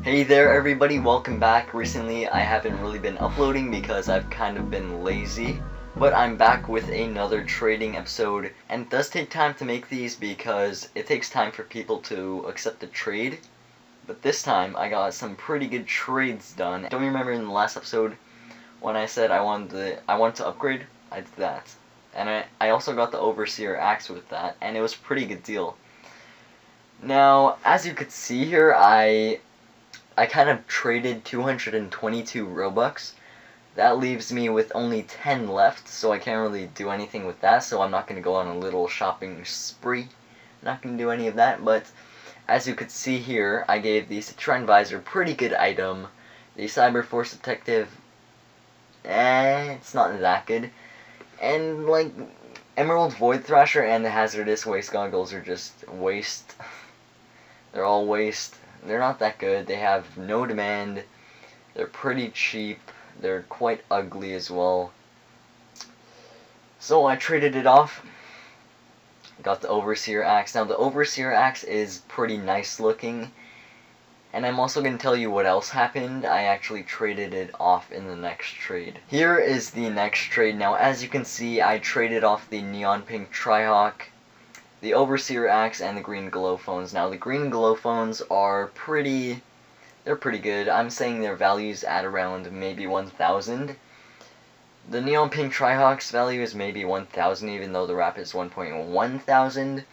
Hey there everybody, welcome back. Recently I haven't really been uploading because I've kind of been lazy, but I'm back with another trading episode, and it does take time to make these because it takes time for people to accept the trade. But this time I got some pretty good trades done. Don't you remember in the last episode when I said I wanted to upgrade? I did that. And I also got the Overseer axe with that, and it was a pretty good deal. Now, as you could see here, I kind of traded 222 Robux. That leaves me with only 10 left, so I can't really do anything with that, so I'm not going to go on a little shopping spree. Not going to do any of that, but as you could see here, I gave the Citroen Visor pretty good item. The Cyber Force Detective, it's not that good. And, like, Emerald Void Thrasher and the Hazardous Waste Goggles are just waste. They're all waste. They're not that good. They have no demand. They're pretty cheap. They're quite ugly as well. So I traded it off. Got the Overseer axe. Now the Overseer axe is pretty nice looking. And I'm also going to tell you what else happened. I actually traded it off in the next trade. Here is the next trade. Now as you can see, I traded off the Neon Pink Trihawk, the Overseer axe, and the green glow phones. Now the green glow phones are they're pretty good. I'm saying their value's at around maybe 1,000. The Neon Pink Trihawk's value is maybe 1,000, even though the wrap is 1.1 thousand.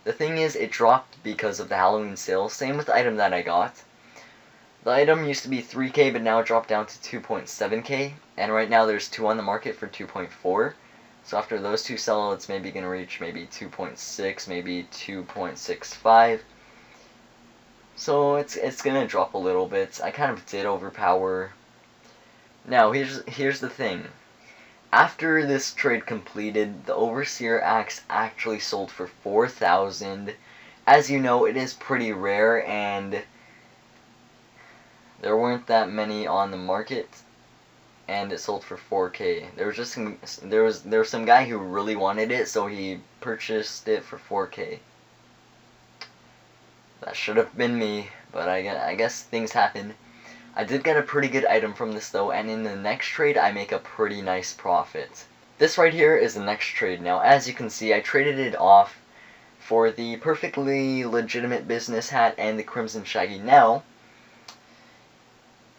The thing is, it dropped because of the Halloween sale. Same with the item that I got. The item used to be 3k, but now it dropped down to 2.7k, and right now there's two on the market for 2.4. So after those two sell, it's maybe going to reach maybe 2.6, maybe 2.65. So it's going to drop a little bit. I kind of did overpower. Now, here's the thing. After this trade completed, the Overseer axe actually sold for 4,000. As you know, it is pretty rare, and there weren't that many on the market, and it sold for 4k. There was some guy who really wanted it, so he purchased it for 4k. That should have been me, but I guess things happen. I did get a pretty good item from this though, and in the next trade I make a pretty nice profit. This right here is the next trade. Now as you can see, I traded it off for the perfectly legitimate business hat and the Crimson Shaggy. Now,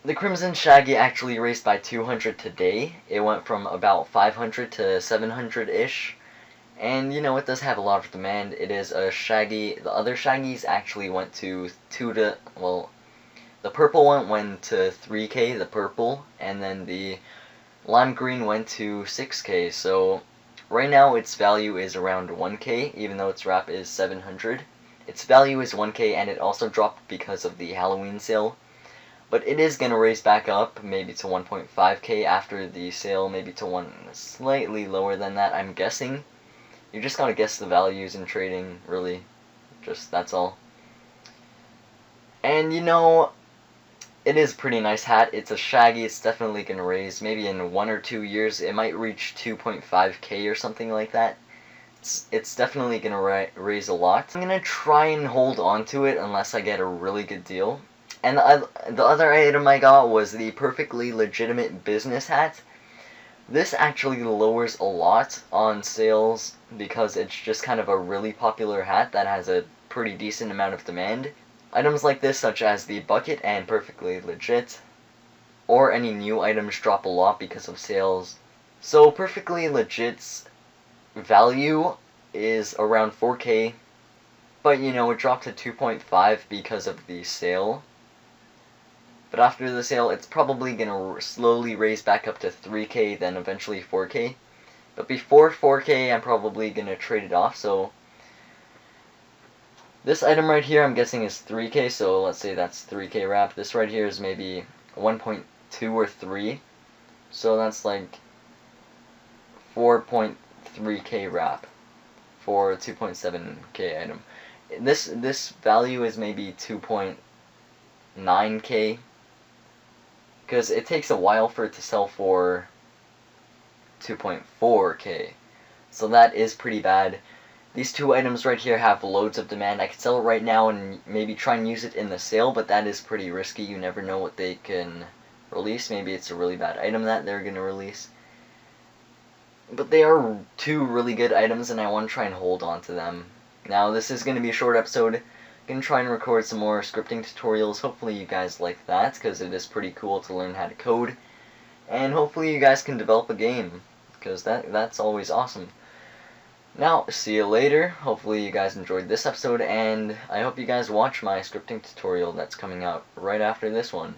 the Crimson Shaggy actually raised by 200 today. It went from about 500 to 700-ish. And, you know, it does have a lot of demand. It is a Shaggy. The other Shaggies actually went to the purple one went to 3k, the purple, and then the lime green went to 6k. So, right now its value is around 1k, even though its wrap is 700. Its value is 1k, and it also dropped because of the Halloween sale. But it is going to raise back up, maybe to 1.5k after the sale, maybe to one slightly lower than that, I'm guessing. You just gotta guess the values in trading, really. Just, that's all. And, you know, it is a pretty nice hat. It's a Shaggy. It's definitely going to raise. Maybe in 1 or 2 years, it might reach 2.5k or something like that. It's definitely going to raise a lot. I'm going to try and hold on to it unless I get a really good deal. And the other item I got was the perfectly legitimate business hat. This actually lowers a lot on sales because it's just kind of a really popular hat that has a pretty decent amount of demand. Items like this, such as the bucket and perfectly legit, or any new items, drop a lot because of sales. So perfectly legit's value is around 4k, but you know, it dropped to 2.5 because of the sale. But after the sale, it's probably going to slowly raise back up to 3k, then eventually 4k. But before 4k, I'm probably going to trade it off. So this item right here, I'm guessing is 3k, so let's say that's 3k wrap. This right here is maybe 1.2 or 3. So that's like 4.3k wrap for a 2.7k item. This value is maybe 2.9k. Because it takes a while for it to sell for 2.4k. So that is pretty bad. These two items right here have loads of demand. I could sell it right now and maybe try and use it in the sale, but that is pretty risky. You never know what they can release. Maybe it's a really bad item that they're going to release. But they are two really good items, and I want to try and hold on to them. Now, this is going to be a short episode. I'm going to try and record some more scripting tutorials. Hopefully you guys like that, because it is pretty cool to learn how to code. And hopefully you guys can develop a game, because that's always awesome. Now, see you later. Hopefully you guys enjoyed this episode, and I hope you guys watch my scripting tutorial that's coming out right after this one.